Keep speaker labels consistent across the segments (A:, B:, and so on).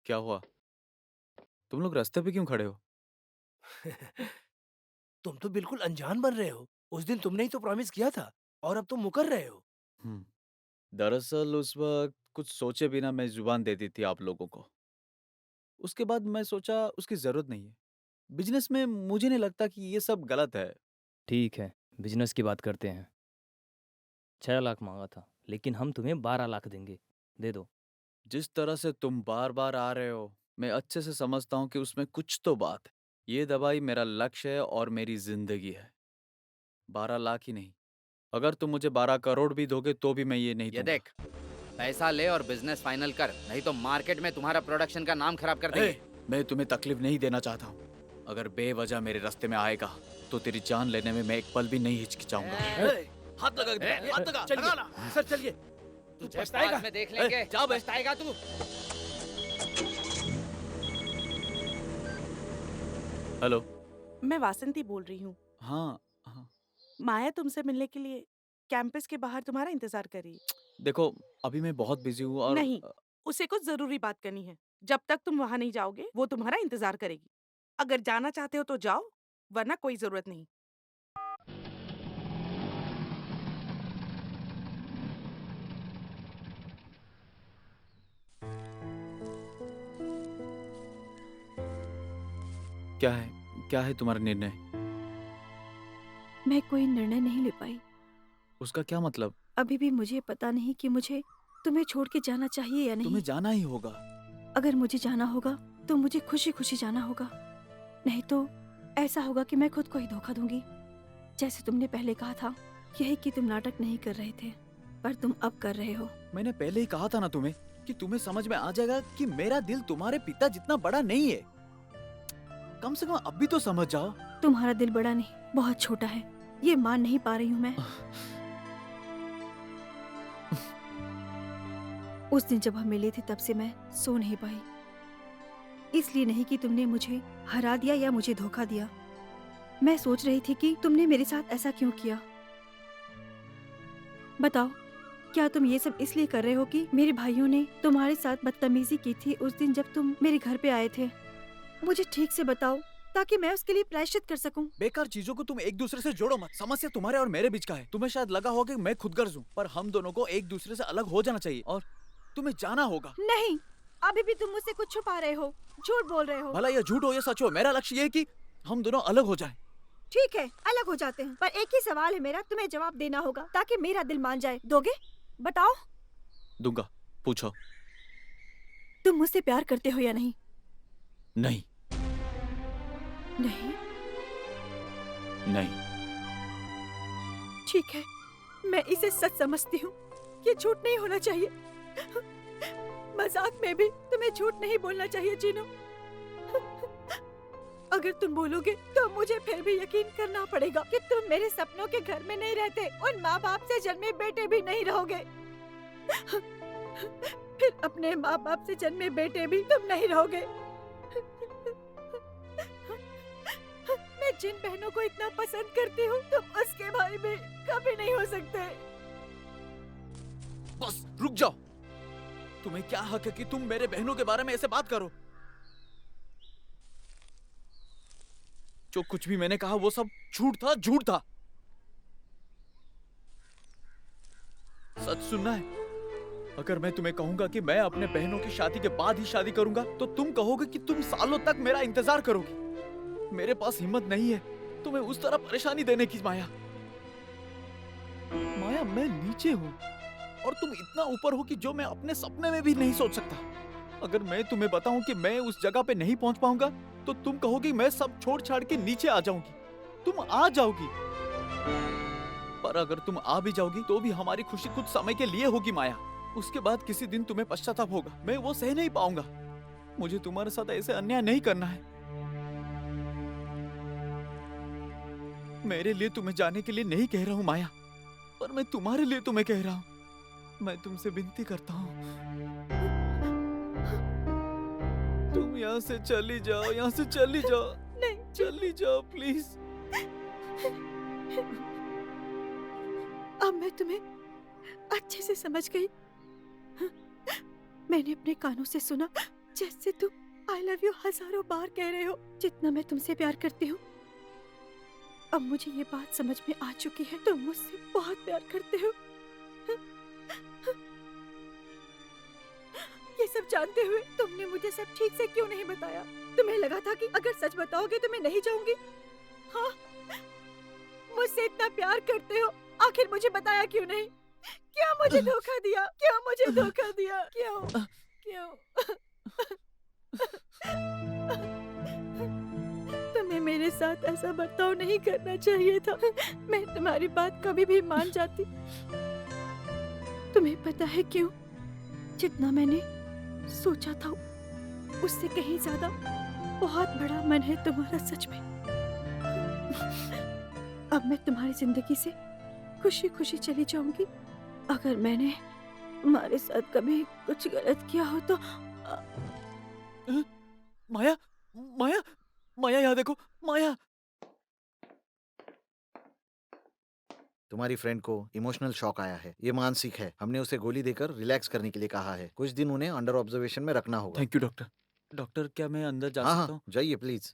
A: क्या हुआ? तुम लोग रास्ते पे क्यों खड़े हो?
B: तुम तो बिल्कुल अनजान बन रहे हो। उस दिन तुमने ही तो प्रॉमिस किया था और अब तुम मुकर रहे हो।
A: हम्म, दरअसल उस वक्त कुछ सोचे बिना मैं जुबान दे दी थी आप लोगों को। उसके बाद मैं सोचा उसकी जरूरत नहीं है। बिजनेस में मुझे नहीं लगता कि ये सब गलत है।
C: ठीक है, बिजनेस की बात करते हैं। 6 लाख मांगा था, लेकिन हम तुम्हें 12 लाख देंगे। दे दो।
A: जिस तरह से तुम बार बार आ रहे हो, मैं अच्छे से समझता हूँ कि उसमें कुछ तो बात है। ये दवाई मेरा लक्ष्य है और मेरी जिंदगी है। 12 लाख ही नहीं, अगर तुम मुझे 12 करोड़ भी दोगे तो भी मैं ये नहीं
D: ये
A: दूंगा।
D: देख, पैसा ले और बिजनेस फाइनल कर, नहीं तो मार्केट में तुम्हारा प्रोडक्शन का नाम खराब कर देंगे।
A: मैं तुम्हें तकलीफ नहीं देना चाहता हूँ। अगर बेवजह मेरे रास्ते में आएगा तो तेरी जान लेने में मैं एक पल भी नहीं हिचकिचाऊंगा।
B: हाथ लगा दे, हाथ लगा, लगा ना। सर चलिए। तू
D: तुझे
B: पछताएगा।
D: बाद में देख लेंगे।
A: जा बे।
D: पछताएगा तू।
A: हेलो।
E: मैं वासंती बोल रही हूँ।
A: हाँ हाँ।
E: माया तुमसे मिलने के लिए कैंपस के बाहर तुम्हारा इंतजार कर रही है।
A: देखो, अभी मैं बहुत बिजी हूँ और
E: नहीं, उसे कुछ जरूरी बात करनी है। जब तक तुम वहां नहीं जाओगे वो तुम्हारा इंतजार करेगी। अगर जाना चाहते हो तो जाओ, वरना कोई जरूरत नहीं।
A: क्या है तुम्हारा निर्णय?
F: मैं कोई निर्णय नहीं ले पाई।
A: उसका क्या मतलब?
F: अभी भी मुझे पता नहीं कि मुझे तुम्हें छोड़ के जाना चाहिए या नहीं।
A: तुम्हें जाना ही होगा।
F: अगर मुझे जाना होगा तो मुझे खुशी खुशी जाना होगा, नहीं तो ऐसा होगा कि मैं खुद को ही धोखा दूंगी। जैसे तुमने पहले कहा था, यही कि तुम नाटक नहीं कर रहे थे, पर तुम अब कर रहे हो।
A: मैंने पहले ही कहा था ना तुम्हें कि तुम्हें समझ में आ जाएगा कि मेरा दिल तुम्हारे पिता जितना बड़ा नहीं है। कम से कम अब भी तो समझ जाओ।
F: तुम्हारा दिल बड़ा नहीं, बहुत छोटा है। ये मान नहीं पा रही हूँ मैं। उस दिन जब हम मिले थे तब से मैं सो नहीं पाई। इसलिए नहीं कि तुमने मुझे हरा दिया या मुझे धोखा दिया। मैं सोच रही थी कि तुमने मेरे साथ ऐसा क्यों किया। बताओ, क्या तुम ये सब इसलिए कर रहे हो कि मेरे भाइयों ने तुम्हारे साथ बदतमीजी की थी उस दिन जब तुम मेरे घर पे आए थे? मुझे ठीक से बताओ ताकि मैं उसके लिए प्रायश्चित कर सकूं।
A: बेकार चीजों को तुम एक दूसरे से जोड़ो मत। समस्या तुम्हारे और मेरे बीच का है। तुम्हें शायद लगा होगा कि मैं खुदगर्ज हूँ, पर हम दोनों को एक दूसरे से अलग हो जाना चाहिए और तुम्हें जाना होगा।
F: नहीं, अभी भी तुम मुझसे कुछ छुपा रहे हो, झूठ बोल रहे हो।
A: भला ये झूठ हो या सच हो, मेरा लक्ष्य ये है कि हम दोनों अलग हो जाएं।
F: ठीक है, अलग हो जाते हैं, पर एक ही सवाल है मेरा, तुम्हें जवाब देना होगा ताकि मेरा दिल मान जाए। दोगे? बताओ।
A: दूंगा, पूछो।
F: तुम मुझसे प्यार करते हो या नहीं?
A: नहीं।
F: नहीं?
A: नहीं।
F: ठीक है, मैं इसे सच समझती हूँ। ये झूठ नहीं होना चाहिए। मजाक में भी तुम्हें झूठ नहीं बोलना चाहिए जीनू। अगर तुम बोलोगे तो मुझे फिर भी यकीन करना पड़ेगा कि तुम मेरे सपनों के घर में नहीं रहते, उन माँ बाप से जन्मे बेटे भी नहीं रहोगे। फिर अपने माँ बाप से जन्मे बेटे भी तुम नहीं रहोगे। मैं जिन बहनों को इतना पसंद करती हूँ, तुम उसके भाई भी कभी नहीं हो सकते।
A: बस रुक जाओ। तुम्हें क्या हक है कि तुम मेरे बहनों के बारे में ऐसे बात करो? जो कुछ भी मैंने कहा वो सब झूठ था, झूठ था। सच सुनना है? अगर मैं तुम्हें कहूंगा कि मैं अपने बहनों की शादी के बाद ही शादी करूंगा, तो तुम कहोगे कि तुम सालों तक मेरा इंतजार करोगी। मेरे पास हिम्मत नहीं है तुम्हें उस तरह परेशानी देने की। माया, माया, मैं नीचे हूँ और तुम इतना ऊपर हो कि जो मैं अपने सपने में भी नहीं सोच सकता। अगर मैं तुम्हें बताऊं कि मैं उस जगह पे नहीं पहुंच पाऊंगा, तो तुम कहोगी मैं सब छोड़ छाड़ के नीचे आ जाऊंगी। तुम आ जाओगी, पर अगर तुम आ भी जाओगी तो भी हमारी खुशी कुछ समय के लिए होगी माया। उसके बाद किसी दिन तुम्हें पश्चाताप होगा। मैं वो सह नहीं पाऊंगा। मुझे तुम्हारे साथ ऐसे अन्याय नहीं करना है। मेरे लिए तुम्हें जाने के लिए नहीं कह रहा हूँ माया, पर मैं तुम्हारे लिए तुम्हें कह रहा हूँ। मैं तुमसे विनती करता हूँ, तुम यहाँ से चली जाओ, यहाँ से चली जाओ।
F: नहीं,
A: चली जाओ प्लीज।
F: अब मैं तुम्हें अच्छे से समझ गई। मैंने अपने कानों से सुना जैसे तुम आई लव यू हजारों बार कह रहे हो जितना मैं तुमसे प्यार करती हूँ। अब मुझे ये बात समझ में आ चुकी है, तुम मुझसे बहुत प्यार करते हो। ये सब जानते हुए तुमने मुझे सब ठीक से क्यों नहीं बताया? तुम्हें लगा था कि अगर सच बताओगे तो मैं नहीं जाऊंगी? हाँ, मुझसे इतना प्यार करते हो, आखिर मुझे बताया क्यों नहीं? क्यों मुझे धोखा दिया? क्यों मुझे धोखा दिया? क्यों? क्यों? तुम्हें मेरे साथ ऐसा बर्ताव नहीं करना चाहिए था। मैं तुम्हारी बात कभी भी मान जाती। तुम्हें पता है क्यों? जितना मैंने सोचा था उससे कहीं ज्यादा बहुत बड़ा मन है तुम्हारा सच में। अब मैं तुम्हारी जिंदगी से खुशी खुशी चली जाऊंगी। अगर मैंने तुम्हारे साथ कभी कुछ गलत किया हो तो
A: माया, माया, माया यहाँ देखो, माया।
G: तुम्हारी फ्रेंड को इमोशनल शॉक आया है, ये मानसिक है। हमने उसे गोली देकर रिलैक्स करने के लिए कहा है। कुछ दिन उन्हें अंडर ऑब्जर्वेशन में रखना होगा।
A: Thank you doctor. डॉक्टर, क्या मैं अंदर जा
G: हाँ
A: सकता
G: हाँ,
A: हूँ?
G: जाइए प्लीज।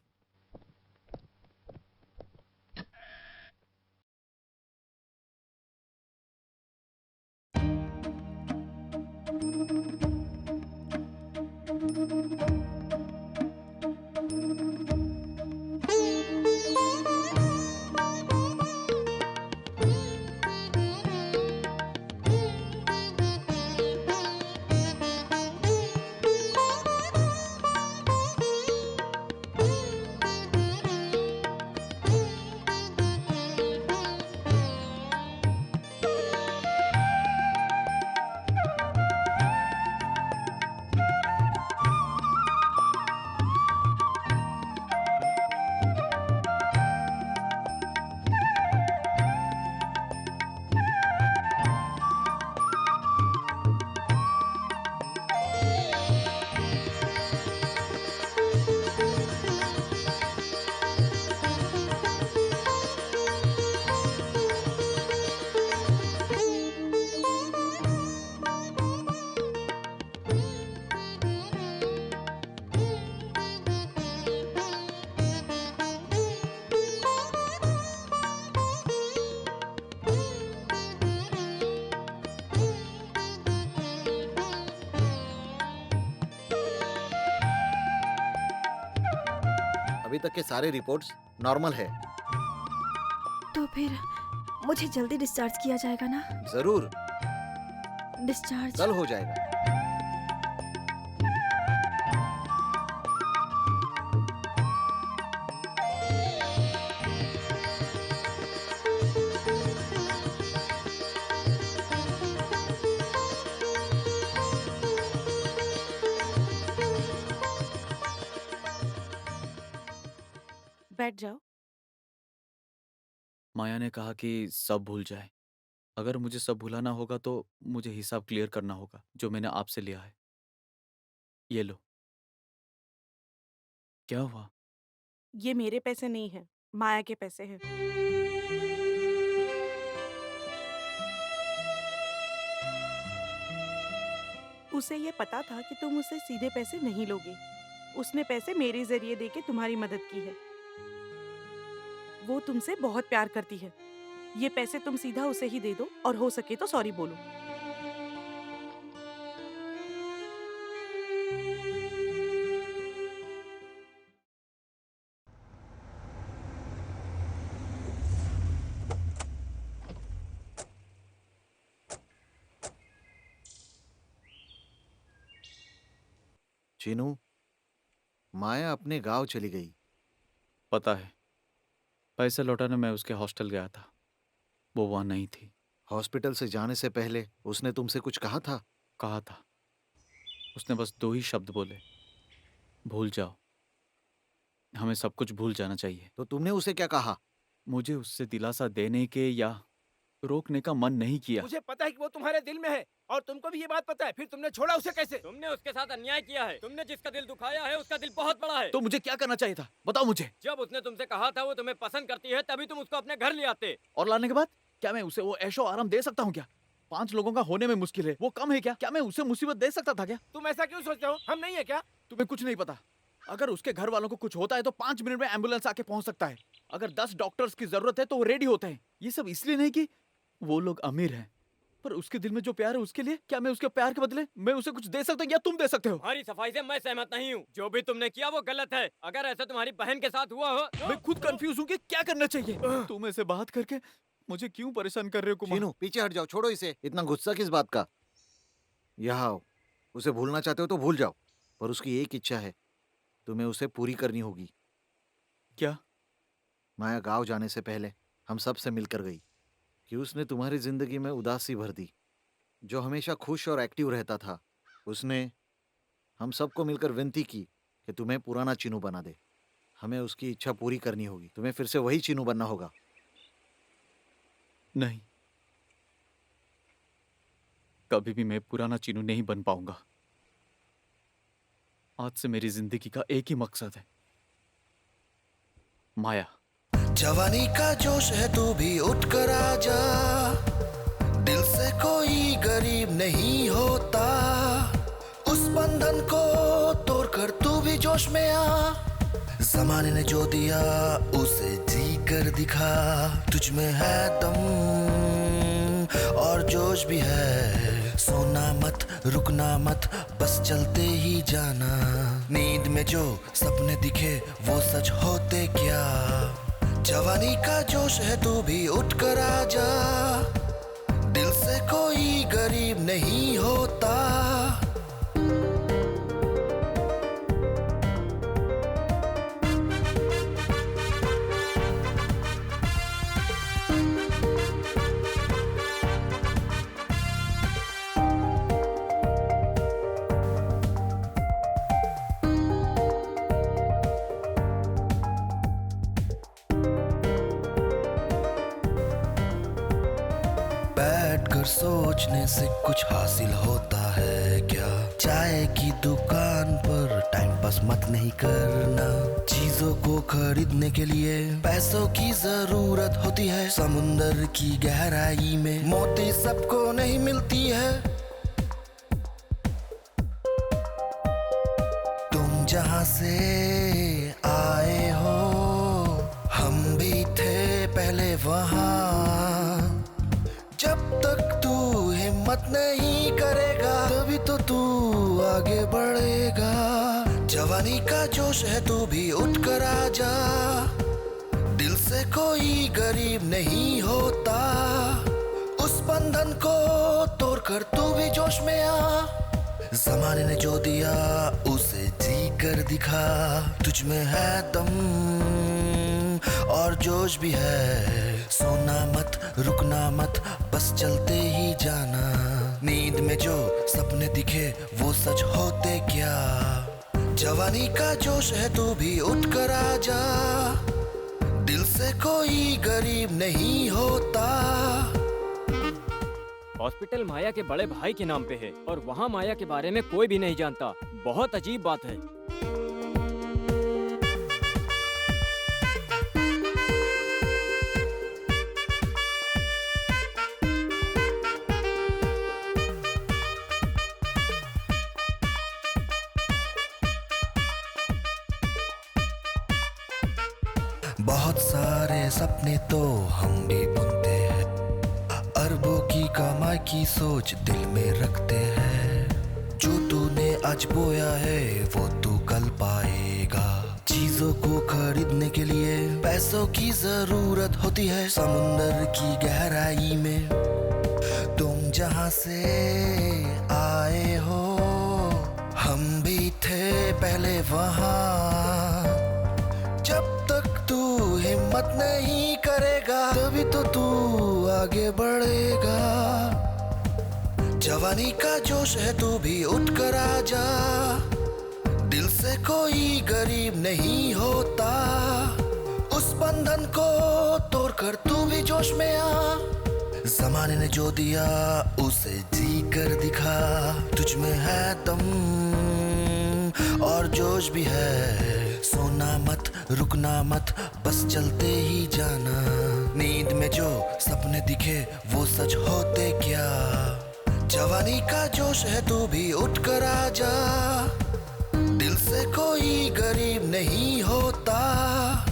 G: अभी तक के सारे रिपोर्ट्स नॉर्मल है।
F: तो फिर मुझे जल्दी डिस्चार्ज किया जाएगा ना?
G: जरूर,
F: डिस्चार्ज
G: कल हो जाएगा।
E: बैठ जाओ।
A: माया ने कहा कि सब भूल जाए। अगर मुझे सब भुलाना होगा तो मुझे हिसाब क्लियर करना होगा जो मैंने आपसे लिया है। ये लो। क्या हुआ?
E: ये मेरे पैसे नहीं हैं, माया के पैसे हैं। उसे ये पता था कि तुम उसे सीधे पैसे नहीं लोगे। उसने पैसे मेरे जरिए देके तुम्हारी मदद की है। वो तुमसे बहुत प्यार करती है। ये पैसे तुम सीधा उसे ही दे दो और हो सके तो सॉरी बोलो।
G: चीनू, माया अपने गांव चली गई।
A: पता है, पैसे लौटाने मैं उसके हॉस्टल गया था, वो वहां नहीं थी।
G: हॉस्पिटल से जाने से पहले उसने तुमसे कुछ कहा था?
A: कहा था, उसने बस 2 ही शब्द बोले, भूल जाओ। हमें सब कुछ भूल जाना चाहिए।
G: तो तुमने उसे क्या कहा?
A: मुझे उससे दिलासा देने के या रोकने का मन नहीं किया।
B: मुझे पता है कि वो तुम्हारे दिल में है और तुमको भी ये बात पता है, फिर तुमने छोड़ा उसे कैसे?
H: तुमने उसके साथ अन्याय किया है। तुमने जिसका दिल दुखाया है उसका दिल बहुत बड़ा है।
A: तो मुझे क्या करना चाहिए था, बताओ मुझे।
H: जब उसने तुमसे कहा था वो तुम्हें पसंद करती है तभी तुम उसको अपने घर ले आते।
A: और लाने के बाद क्या मैं उसे वो ऐशो आराम दे सकता हूँ क्या? 5 लोगों का होने में मुश्किल है, वो कम है क्या? क्या मैं उसे मुसीबत दे सकता था क्या?
B: तुम ऐसा क्यों सोचते हो? हम नहीं है क्या?
A: तुम्हें कुछ नहीं पता। अगर उसके घर वालों को कुछ होता है तो 5 मिनट में एम्बुलेंस आके पहुंच सकता है। अगर 10 डॉक्टर्स की जरूरत है तो वो रेडी होते हैं। ये सब इसलिए नहीं कि वो लोग अमीर हैं, पर उसके दिल में जो प्यार है उसके लिए। क्या मैं उसके प्यार के बदले मैं उसे कुछ दे सकता हूँ या तुम दे सकते हो?
H: तुम्हारी सफाई से मैं सहमत नहीं हूँ। जो भी तुमने किया वो गलत है। अगर ऐसा तुम्हारी बहन के साथ हुआ हो
A: मैं खुद कंफ्यूज हूँ कि क्या करना चाहिए। तुम ऐसे बात करके मुझे क्यों परेशान कर रहे हो कुमार?
G: शीनू पीछे हट जाओ, छोड़ो इसे। इतना गुस्सा किस बात का? यहाँ आओ। उसे भूलना चाहते हो तो भूल जाओ, पर उसकी एक इच्छा है, तुम्हें उसे पूरी करनी होगी।
A: क्या?
G: माया गांव जाने से पहले हम सब से मिलकर गई कि उसने तुम्हारी जिंदगी में उदासी भर दी। जो हमेशा खुश और एक्टिव रहता था, उसने हम सबको मिलकर विनती की कि तुम्हें पुराना चीनू बना दे। हमें उसकी इच्छा पूरी करनी होगी। तुम्हें फिर से वही चीनू बनना होगा।
A: नहीं, कभी भी मैं पुराना चीनू नहीं बन पाऊंगा। आज से मेरी जिंदगी का एक ही मकसद है, माया।
I: जवानी का जोश है तू भी उठ कर आजा, दिल से कोई गरीब नहीं होता। उस बंधन को तोड़कर तू भी जोश में आ। जमाने ने जो दिया उसे जी कर दिखा। तुझ में है दम और जोश भी है। सोना मत, रुकना मत, बस चलते ही जाना। नींद में जो सपने दिखे वो सच होते क्या। जवानी का जोश है तू भी उठ कर आजा, दिल से कोई गरीब नहीं होता। बैठकर सोचने से कुछ हासिल होता है क्या। चाय की दुकान पर टाइम पास मत नहीं करना। चीजों को खरीदने के लिए पैसों की जरूरत होती है। समुंदर की गहराई में मोती सबको नहीं मिलती है। तुम जहां से आए हो हम भी थे पहले वहां। जब तक तू हिम्मत नहीं करेगा तभी तो तू आगे बढ़ेगा। जवानी का जोश है तू भी उठ कर आजा, दिल से कोई गरीब नहीं होता। उस बंधन को तोड़कर तू भी जोश में आ। जमाने ने जो दिया उसे जी कर दिखा। तुझ में है दम और जोश भी है। सोना मत, रुकना मत, बस चलते ही जाना। नींद में जो सपने दिखे वो सच होते क्या। जवानी का जोश है तू भी उठ कर आजा, दिल से कोई गरीब नहीं होता।
H: हॉस्पिटल माया के बड़े भाई के नाम पे है और वहाँ माया के बारे में कोई भी नहीं जानता। बहुत अजीब बात है।
I: बहुत सारे सपने तो हम भी बुनते हैं। अरबों की कमाई की सोच दिल में रखते हैं। जो तूने आज बोया है वो तू कल पाएगा। चीजों को खरीदने के लिए पैसों की जरूरत होती है। समुंदर की गहराई में तुम जहां से आए हो हम भी थे पहले वहां। जब तक तू हिम्मत नहीं करेगा तभी तो तू आगे बढ़ेगा। जवानी का जोश है तू भी उठ कर आजा, दिल से कोई गरीब नहीं होता। उस बंधन को तोड़कर तू भी जोश में आ। जमाने ने जो दिया उसे जी कर दिखा। तुझ में है दम और जोश भी है। सोना मत, रुकना मत, बस चलते ही जाना। नींद में जो सपने दिखे वो सच होते क्या। जवानी का जोश है तू भी उठ कर आजा, दिल नहीं